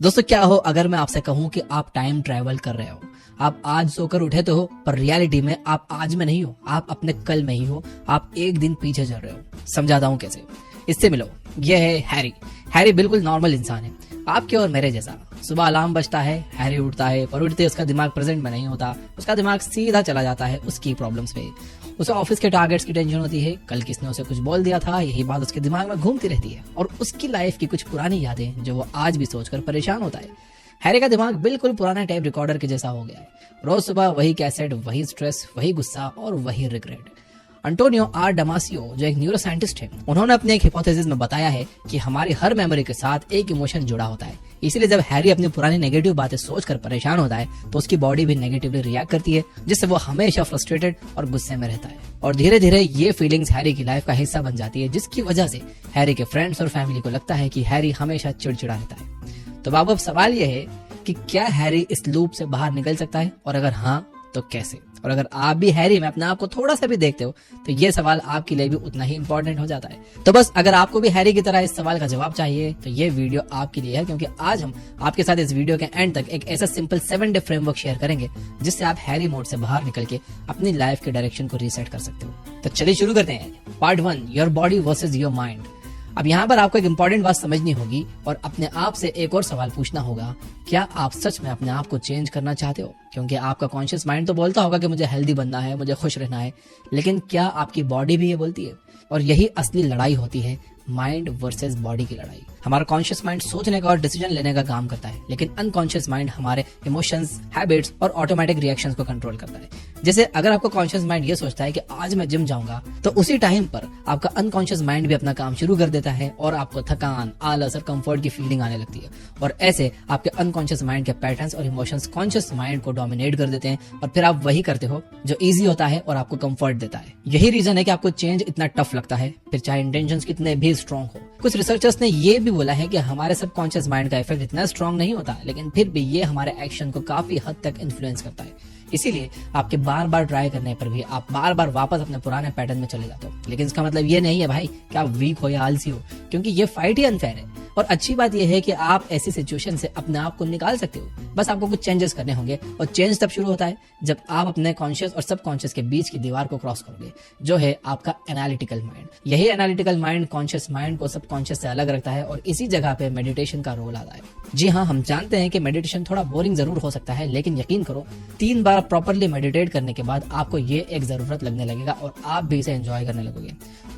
दोस्तों क्या हो अगर मैं आपसे कहूं कि आप टाइम ट्रैवल कर रहे हो। आप आज सोकर उठे तो हो, पर रियलिटी में आप आज में नहीं हो, आप अपने कल में ही हो। आप एक दिन पीछे चल रहे हो। समझाता हूं कैसे, इससे मिलो। यह है हैरी। हैरी बिल्कुल नॉर्मल इंसान है, आपके और मेरे जैसा। सुबह अलार्म बजता है, हैरी उठता है, पर उठते उसका दिमाग प्रेजेंट में नहीं होता। उसका दिमाग सीधा चला जाता है उसकी प्रॉब्लम्स पे। उसे ऑफिस के टारगेट्स की टेंशन होती है, कल किसने उसे कुछ बोल दिया था, यही बात उसके दिमाग में घूमती रहती है। और उसकी लाइफ की कुछ पुरानी यादें जो वो आज भी सोचकर परेशान होता है। हैरी का दिमाग बिल्कुल पुराना टेप रिकॉर्डर के जैसा हो गया है। रोज सुबह वही कैसेट, वही स्ट्रेस, वही गुस्सा और वही रिग्रेट। अंटोनियो आर डमासियो जो एक न्यूरो साइंटिस्ट है, उन्होंने अपने एक हिपोथेसिस में बताया है कि हमारी हर मेमोरी के साथ एक इमोशन जुड़ा होता है। इसीलिए जब हैरी अपनी पुरानी नेगेटिव बातें सोचकर परेशान होता है तो उसकी बॉडी भी नेगेटिवली रिएक्ट करती है, जिससे वो हमेशा फ्रस्ट्रेटेड और गुस्से में रहता है। और धीरे धीरे ये फीलिंग्स हैरी की लाइफ का हिस्सा बन जाती है, जिसकी वजह से हैरी के फ्रेंड्स और फैमिली को लगता है कि हैरी हमेशा चिड़चिड़ा रहता है। तो अब सवाल यह है कि क्या हैरी इस लूप से बाहर निकल सकता है, और अगर हाँ तो कैसे। और अगर आप भी हैरी में अपने आप को थोड़ा सा भी देखते हो तो ये सवाल आपके लिए भी उतना ही इंपॉर्टेंट हो जाता है। तो बस अगर आपको भी हैरी की तरह इस सवाल का जवाब चाहिए तो ये वीडियो आपके लिए है, क्योंकि आज हम आपके साथ इस वीडियो के एंड तक एक ऐसा सिंपल 7 डे फ्रेमवर्क शेयर करेंगे जिससे आप हैरी मोड से बाहर निकल के अपनी लाइफ के डायरेक्शन को रीसेट कर सकते हो। तो चलिए शुरू करते हैं। Part 1, your body versus your mind. अब यहाँ पर आपको एक इंपॉर्टेंट बात समझनी होगी और अपने आप से एक और सवाल पूछना होगा, क्या आप सच में अपने आप को चेंज करना चाहते हो? क्योंकि आपका कॉन्शियस माइंड तो बोलता होगा कि मुझे हेल्दी बनना है, मुझे खुश रहना है, लेकिन क्या आपकी बॉडी भी ये बोलती है? और यही असली लड़ाई होती है, माइंड वर्सेस बॉडी की लड़ाई। हमारा कॉन्शियस माइंड सोचने का और डिसीजन लेने का काम करता है, लेकिन अनकॉन्शियस माइंड हमारे इमोशंस, हैबिट्स और ऑटोमेटिक रिएक्शंस को कंट्रोल करता है। जैसे अगर आपका कॉन्शियस माइंड ये सोचता है कि आज मैं जिम जाऊंगा, तो उसी टाइम पर आपका अनकॉन्शियस माइंड भी अपना काम शुरू कर देता है और आपको थकान, आलस और कंफर्ट की फीलिंग आने लगती है। और ऐसे आपके अनकॉन्शियस माइंड के पैटर्न्स और इमोशंस कॉन्शियस माइंड को डोमिनेट कर देते हैं, और फिर आप वही करते हो जो इजी होता है और आपको कंफर्ट देता है। यही रीजन है कि आपको चेंज इतना टफ लगता है, फिर चाहे इंटेंशंस कितने भी स्ट्रॉन्ग हो। कुछ रिसर्चर्स ने ये भी बोला है कि हमारे सबकॉन्शियस माइंड का इफेक्ट इतना स्ट्रॉन्ग नहीं होता, लेकिन फिर भी ये हमारे एक्शन को काफी हद तक इन्फ्लुएंस करता है। इसीलिए आपके बार बार ट्राई करने पर भी आप बार बार वापस अपने पुराने पैटर्न में चले जाते हो। लेकिन इसका मतलब ये नहीं है भाई कि आप वीक हो या आलसी हो, क्योंकि ये फाइट ही अनफेयर है। और अच्छी बात यह है कि आप ऐसी सिचुएशन से अपने आप को निकाल सकते हो। बस आपको कुछ चेंजेस करने होंगे, और चेंज तब शुरू होता है जब आप अपने कॉन्शियस और सबकॉन्शियस के बीच की दीवार को क्रॉस करोगे, जो है आपका एनालिटिकल माइंड। यही एनालिटिकल माइंड कॉन्शियस माइंड को सबकॉन्शियस से अलग रखता है, और इसी जगह पे मेडिटेशन का रोल आता है। जी हाँ, हम जानते हैं कि मेडिटेशन थोड़ा बोरिंग जरूर हो सकता है, लेकिन यकीन करो 3 बार प्रॉपरली मेडिटेट करने के बाद आपको ये एक जरूरत लगने लगेगा और आप भी इसे एंजॉय करने लगोगे।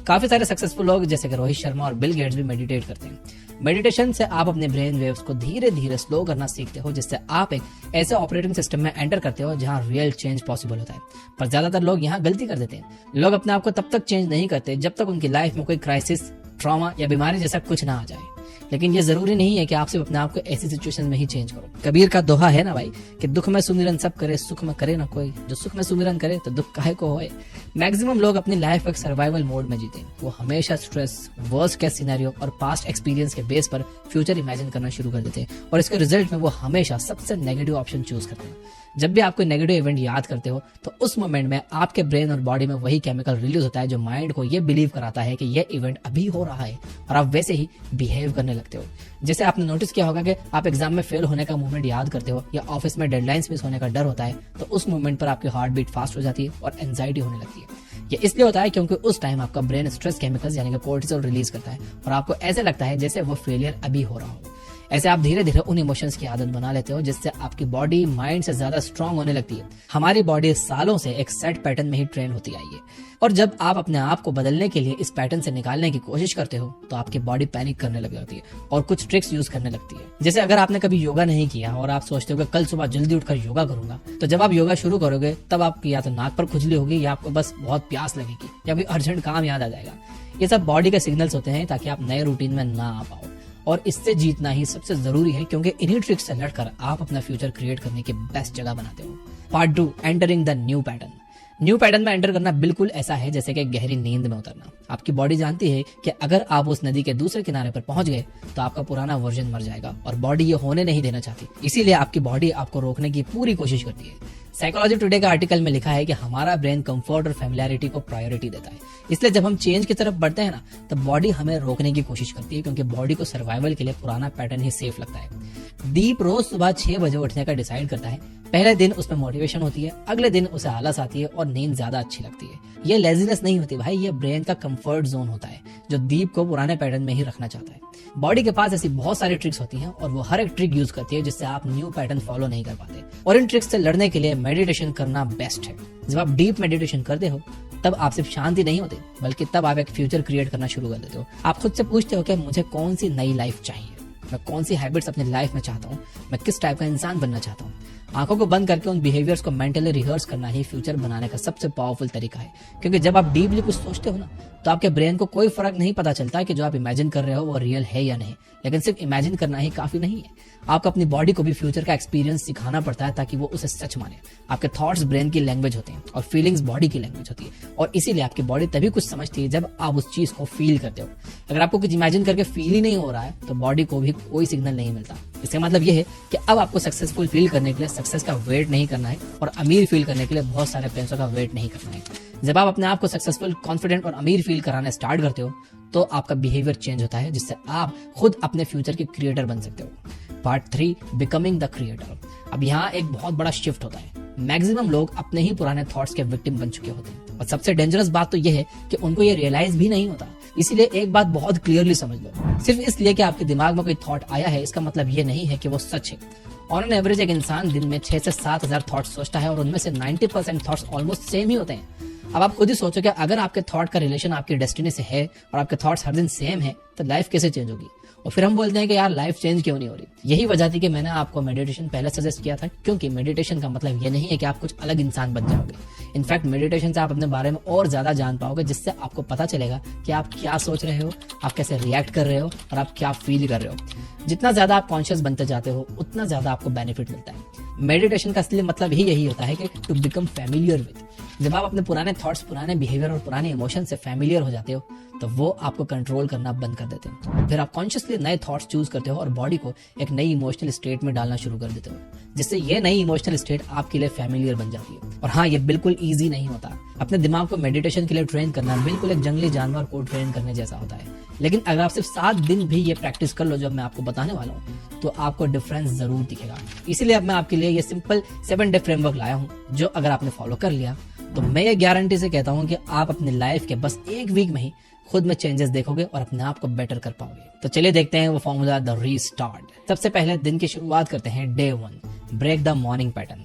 काफी सारे सक्सेसफुल लोग जैसे कि रोहित शर्मा और बिल गेट्स भी मेडिटेट करते हैं। मेडिटेशन से आप अपने ब्रेन वेव्स को धीरे धीरे स्लो करना सीखते हो, जिससे आप एक ऐसे ऑपरेटिंग सिस्टम में एंटर करते हो जहां रियल चेंज पॉसिबल होता है। पर ज्यादातर लोग यहाँ गलती कर देते हैं। लोग अपने आप को तब तक चेंज नहीं करते जब तक उनकी लाइफ में कोई क्राइसिस, ट्रॉमा या बीमारी जैसा कुछ ना आ जाए। लेकिन ये जरूरी नहीं है कि आप सिर्फ अपने आप को ऐसी सिचुएशन में ही चेंज करो। कबीर का दोहा है ना भाई कि दुख में सुमिरन सब करे, सुख में करे ना कोई। जो सुख में सुमिरन करे तो दुख काहे को होए। मैक्सिमम लोग अपनी लाइफ को एक सर्वाइवल मोड में जीते हैं। वो हमेशा स्ट्रेस, वर्स्ट केस सिनेरियो और पास्ट एक्सपीरियंस के बेस पर फ्यूचर इमेजिन करना शुरू कर देते हैं, और इसके रिजल्ट में वो हमेशा सबसे नेगेटिव ऑप्शन चूज करते हैं। जब भी आप कोई नेगेटिव इवेंट याद करते हो तो उस मोमेंट में आपके ब्रेन और बॉडी में वही केमिकल रिलीज होता है जो माइंड को ये बिलीव कराता है कि ये इवेंट अभी हो रहा है, और आप वैसे ही बिहेव करने लगते हो। जैसे आपने नोटिस किया होगा कि आप एग्जाम में फेल होने का मोमेंट याद करते हो, या ऑफिस में डेडलाइंस मिस होने का डर होता है, तो उस मोमेंट पर आपकी हार्ट बीट फास्ट हो जाती है और एंजाइटी होने लगती है। ये इसलिए होता है क्योंकि उस टाइम आपका ब्रेन स्ट्रेस केमिकल्स यानी कि कोर्टिसोल रिलीज करता है, और आपको ऐसे लगता है जैसे वो फेलियर अभी हो रहा हो। ऐसे आप धीरे धीरे उन इमोशंस की आदत बना लेते हो, जिससे आपकी बॉडी माइंड से ज्यादा स्ट्रांग होने लगती है। हमारी बॉडी सालों से एक सेट पैटर्न में ही ट्रेन होती आई है, और जब आप अपने आप को बदलने के लिए इस पैटर्न से निकालने की कोशिश करते हो तो आपकी बॉडी पैनिक करने लग जाती है और कुछ ट्रिक्स यूज करने लगती है। जैसे अगर आपने कभी योगा नहीं किया और आप सोचते हो कि कल सुबह जल्दी उठकर योगा करूंगा, तो जब आप योगा शुरू करोगे तब आपकी या तो नाक पर खुजली होगी, या आपको बस बहुत प्यास लगेगी, या कोई अर्जेंट काम याद आ जाएगा। ये सब बॉडी के सिग्नल्स होते हैं ताकि आप नए रूटीन में ना आ पाओ, और इससे जीतना ही सबसे जरूरी है, क्योंकि इन्हीं ट्रिक्स से लड़कर आप अपना फ्यूचर क्रिएट करने की बेस्ट जगह बनाते हो। Part 2, entering the new pattern. New pattern में एंटर करना बिल्कुल ऐसा है जैसे कि गहरी नींद में उतरना। आपकी बॉडी जानती है कि अगर आप उस नदी के दूसरे किनारे पर पहुंच गए तो आपका पुराना वर्जन मर जाएगा, और बॉडी ये होने नहीं देना चाहती। इसीलिए आपकी बॉडी आपको रोकने की पूरी कोशिश करती है। साइकोलॉजी टुडे का आर्टिकल में लिखा है कि हमारा ब्रेन कंफर्ट और फैमिलियरिटी को प्रायोरिटी देता है। इसलिए जब हम चेंज की तरफ बढ़ते हैं ना, तब बॉडी हमें रोकने की कोशिश करती है, क्योंकि बॉडी को सर्वाइवल के लिए पुराना पैटर्न ही सेफ लगता है। दीप रोज सुबह 6 बजे उठने का डिसाइड करता है। पहले दिन उसमें मोटिवेशन होती है, अगले दिन उसे आलस आती है और नींद ज्यादा अच्छी लगती है। ये लेजीनेस नहीं होती भाई, ये ब्रेन का कंफर्ट जोन होता है जो दीप को पुराने पैटर्न में ही रखना चाहता है। बॉडी के पास ऐसी बहुत सारी ट्रिक्स होती हैं और वो हर एक ट्रिक यूज करती है जिससे आप न्यू पैटर्न फॉलो नहीं कर पाते। और इन ट्रिक्स से लड़ने के लिए मेडिटेशन करना बेस्ट है। जब आप डीप मेडिटेशन करते हो तब आप सिर्फ शांति नहीं होते, बल्कि तब आप एक फ्यूचर क्रिएट करना शुरू कर देते हो। आप खुद से पूछते हो कि मुझे कौन सी नई लाइफ चाहिए, मैं कौन सी हैबिट्स अपनी लाइफ में चाहता हूँ, मैं किस टाइप का इंसान बनना चाहता हूँ। आंखों को बंद करके उन बिहेवियर्स को मेंटली रिहर्स करना ही फ्यूचर बनाने का सबसे पावरफुल तरीका है। क्योंकि जब आप डीपली कुछ सोचते हो ना, तो आपके ब्रेन को कोई फर्क नहीं पता चलता कि जो आप इमेजिन कर रहे हो वो रियल है या नहीं। लेकिन सिर्फ इमेजिन करना ही काफी नहीं है, आपको अपनी बॉडी को भी फ्यूचर का एक्सपीरियंस सिखाना पड़ता है ताकि वो उसे सच माने। आपके थॉट्स ब्रेन की लैंग्वेज होते हैं और फीलिंग्स बॉडी की लैंग्वेज होती है, और इसीलिए आपकी बॉडी तभी कुछ समझती है जब आप उस चीज को फील करते हो। अगर आपको कुछ इमेजिन करके फील ही नहीं हो रहा है तो बॉडी को भी कोई सिग्नल नहीं मिलता। इसका मतलब ये है कि अब आपको सक्सेसफुल फील करने के लिए सक्सेस का वेट नहीं करना है और अमीर फील करने के लिए बहुत सारे पैसों का वेट नहीं करना है। जब आप अपने आप को सक्सेसफुल, कॉन्फिडेंट और अमीर फील कराना स्टार्ट करते हो तो आपका बिहेवियर चेंज होता है, जिससे आप खुद अपने फ्यूचर के क्रिएटर बन सकते हो। Part 3, becoming the creator. अब यहाँ एक बहुत बड़ा शिफ्ट होता है। मैक्सिमम लोग अपने ही पुराने थॉट्स के विक्टिम बन चुके होते हैं, और सबसे डेंजरस बात तो यह है कि उनको ये रियलाइज भी नहीं होता। इसीलिए एक बात बहुत क्लियरली समझ लो, सिर्फ इसलिए कि आपके दिमाग में कोई थॉट आया है इसका मतलब ये नहीं है कि वो सच है। ऑन एन एवरेज एक इंसान दिन में 6 से 7 हजार थॉट्स सोचता है और उनमें से 90% थॉट्स ऑलमोस्ट सेम ही होते हैं। अब आप खुद ही सोचो कि अगर आपके थॉट का रिलेशन आपकी डेस्टिनी से है और आपके थॉट्स हर दिन सेम है तो लाइफ कैसे चेंज होगी। और फिर हम बोलते हैं कि यार लाइफ चेंज क्यों नहीं हो रही। यही वजह थी कि मैंने आपको मेडिटेशन पहले सजेस्ट किया था, क्योंकि मेडिटेशन का मतलब ये नहीं है कि आप कुछ अलग इंसान बन जाओगे। इनफैक्ट मेडिटेशन से आप अपने बारे में और ज्यादा जान पाओगे, जिससे आपको पता चलेगा कि आप क्या सोच रहे हो, आप कैसे रिएक्ट कर रहे हो और आप क्या फील कर रहे हो। जितना ज्यादा आप कॉन्शियस बनते जाते हो उतना ज्यादा आपको बेनिफिट मिलता है। मेडिटेशन का असली मतलब ही यही होता है कि टू बिकम फैमिलियर विद। जब आप अपने पुराने थॉट्स, पुराने बिहेवियर और पुराने इमोशन से फैमिलियर हो जाते हो तो वो आपको कंट्रोल करना बंद कर देते हैं। फिर आप कॉन्शियसली नए थॉट्स चूज करते हो और बॉडी को एक नई इमोशनल स्टेट में डालना शुरू कर देते हो, जिससे ये नई इमोशनल स्टेट आपके लिए फैमिलियर बन जाती है। और हाँ, ये बिल्कुल ईजी नहीं होता। अपने दिमाग को मेडिटेशन के लिए ट्रेन करना बिल्कुल एक जंगली जानवर को ट्रेन करने जैसा होता है। लेकिन अगर आप सिर्फ 7 दिन भी ये प्रैक्टिस कर लो जब मैं आपको बताने वाला हूँ, तो आपको डिफरेंस जरूर दिखेगा। इसीलिए अब मैं आपके लिए ये सिंपल 7 डे फ्रेमवर्क लाया हूँ, जो अगर आपने फॉलो कर लिया तो मैं ये गारंटी से कहता हूँ कि आप अपनी लाइफ के बस 1 वीक में ही खुद में चेंजेस देखोगे और अपने आप को बेटर कर पाओगे। तो चलिए देखते हैं वो फॉर्मूला, द रीस्टार्ट। सबसे पहले दिन की शुरुआत करते हैं day 1, break the morning pattern.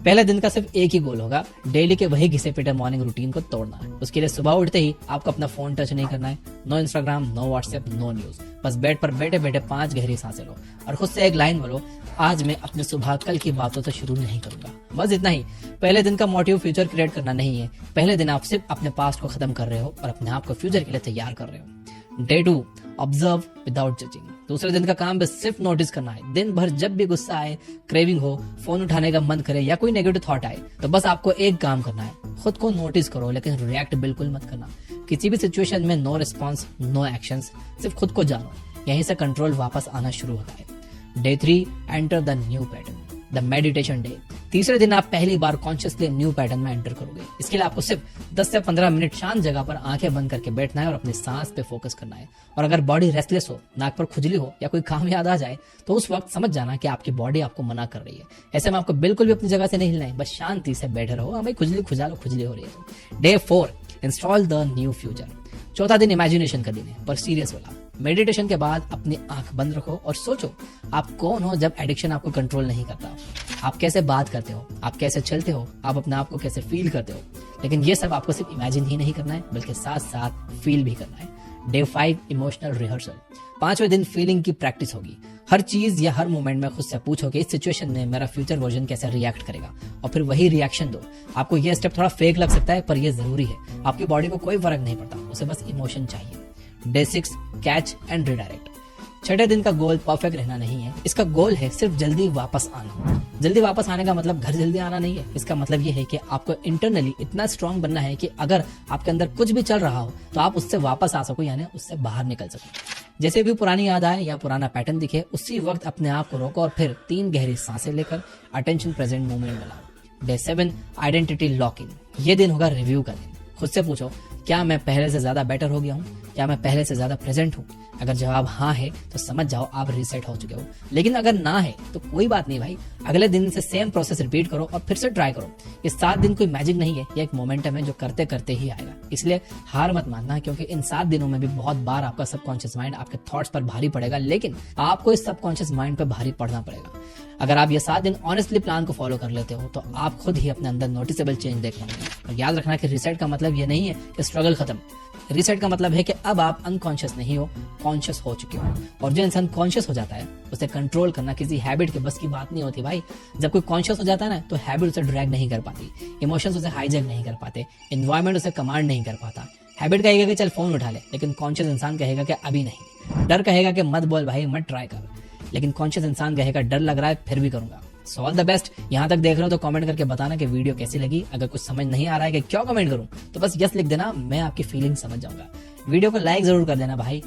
पहले दिन का सिर्फ एक ही गोल होगा, डेली के वही घिसे पिटे मॉर्निंग रूटीन को तोड़ना है। उसके लिए सुबह उठते ही आपको अपना फोन टच नहीं करना है। No Instagram, no WhatsApp, no news. बस बेड पर बैठे बैठे 5 गहरी सांसें लो और खुद से एक लाइन बोलो, आज मैं अपनी सुबह कल की बातों से शुरू नहीं करूंगा। बस इतना ही। पहले दिन का मोटिव फ्यूचर क्रिएट करना नहीं है। पहले दिन आप सिर्फ अपने पास्ट को खत्म कर रहे हो और अपने आप को फ्यूचर के लिए तैयार कर रहे हो। Day 2, observe without judging. दूसरे दिन का काम बस सिर्फ नोटिस करना है। दिन भर जब भी गुस्सा आए, क्रेविंग हो, फोन उठाने का मन करे या कोई नेगेटिव थॉट आए, तो बस आपको एक काम करना है, खुद को नोटिस करो लेकिन रिएक्ट बिल्कुल मत करना। किसी भी सिचुएशन में नो रिस्पॉन्स, नो एक्शंस, सिर्फ खुद को जानो। यहीं से कंट्रोल वापस आना शुरू होता है। Day 3, enter the new pattern, the meditation day. तीसरे दिन आप पहली बार कॉन्शियसली न्यू पैटर्न में एंटर करोगे। इसके लिए आपको सिर्फ 10 से 15 मिनट शांत जगह पर आंखें बंद करके बैठना है और अपनी सांस पे फोकस करना है। और अगर बॉडी रेस्टलेस हो, नाक पर खुजली हो या कोई काम याद आ जाए, तो उस वक्त समझ जाना कि आपकी बॉडी आपको मना कर रही है। ऐसे में आपको बिल्कुल भी अपनी जगह से नहीं हिलना है, बस शांति से बैठे रहो। भाई खुजली खुजा लो, खुजली हो रही है। Day 4, install the new future. चौथा दिन इमेजिनेशन का दिन है, पर सीरियस वाला। मेडिटेशन के बाद अपनी आंख बंद रखो और सोचो आप कौन हो जब एडिक्शन आपको कंट्रोल नहीं करता। आप कैसे बात करते हो, आप कैसे चलते हो, आप अपने आप को कैसे फील करते हो। लेकिन ये सब आपको सिर्फ इमेजिन ही नहीं करना है, बल्कि साथ साथ फील भी करना है। Day 5, emotional rehearsal. 5वें दिन फीलिंग की प्रैक्टिस होगी। हर चीज या हर मोमेंट में खुद से पूछो कि इस सिचुएशन में मेरा फ्यूचर वर्जन कैसे रिएक्ट करेगा, और फिर वही रिएक्शन दो। आपको ये स्टेप थोड़ा फेक लग सकता है, पर ये जरूरी है। आपकी बॉडी को कोई फर्क नहीं पड़ता, उसे बस इमोशन चाहिए। Day 6, catch and redirect. 6ठे दिन का गोल परफेक्ट रहना नहीं है, इसका गोल है सिर्फ जल्दी वापस आना। जल्दी वापस आने का मतलब घर जल्दी आना नहीं है। इसका मतलब ये है कि आपको इंटरनली इतना स्ट्रांग बनना है कि अगर आपके अंदर कुछ भी चल रहा हो तो आप उससे वापस आ सको, यानी उससे बाहर निकल सको। जैसे भी पुरानी याद आए या पुराना पैटर्न दिखे, उसी वक्त अपने आप को रोको और फिर 3 गहरी सांसें लेकर अटेंशन प्रेजेंट मोमेंट में लाओ। Day 7, identity locking. ये दिन होगा रिव्यू का दिन। खुद से पूछो क्या मैं पहले से ज्यादा बेटर हो गया हूँ? क्या मैं पहले से ज्यादा प्रेजेंट हूँ? अगर जवाब हाँ है तो समझ जाओ आप रीसेट हो चुके हो। लेकिन अगर ना है तो कोई बात नहीं भाई, अगले दिन से सेम प्रोसेस रिपीट करो और फिर से ट्राई करो। ये 7 दिन कोई मैजिक नहीं है, ये एक मोमेंटम है जो करते करते ही आएगा। इसलिए हार मत मानना, क्योंकि इन 7 दिनों में भी बहुत बार आपका सबकॉन्शियस माइंड आपके थॉट्स पर भारी पड़ेगा, लेकिन आपको इस सबकॉन्शियस माइंड पर भारी पड़ना पड़ेगा। अगर आप ये 7 दिन ऑनेस्टली प्लान को फॉलो कर लेते हो तो आप खुद ही अपने अंदर नोटिसेबल चेंज देख पाओगे। और याद रखना कि रीसेट का मतलब ये नहीं है कि स्ट्रगल खत्म। रीसेट का मतलब है कि अब आप अनकॉन्शियस नहीं हो, कॉन्शियस हो चुके हो। और जो इंसान कॉन्शियस हो जाता है उसे कंट्रोल करना किसी हैबिट के बस की बात नहीं होती भाई। जब कोई कॉन्शियस हो जाता है ना तो हैबिट उसे ड्रैग नहीं कर पाती, इमोशंस उसे हाईजैक नहीं कर पाते, एनवायरनमेंट उसे कमांड नहीं कर पाता। हैबिट कहेगा कि चल फोन उठा ले, लेकिन कॉन्शियस इंसान कहेगा कि अभी नहीं। डर कहेगा कि मत बोल भाई, मत ट्राई कर, लेकिन कॉन्शियस इंसान कहेगा डर लग रहा है फिर भी करूंगा। So all the best. यहाँ तक देख रहे हो तो कमेंट करके बताना कि वीडियो कैसी लगी। अगर कुछ समझ नहीं आ रहा है कि क्या कमेंट करूं तो बस यस लिख देना, मैं आपकी फीलिंग समझ जाऊंगा। वीडियो को लाइक जरूर कर देना भाई।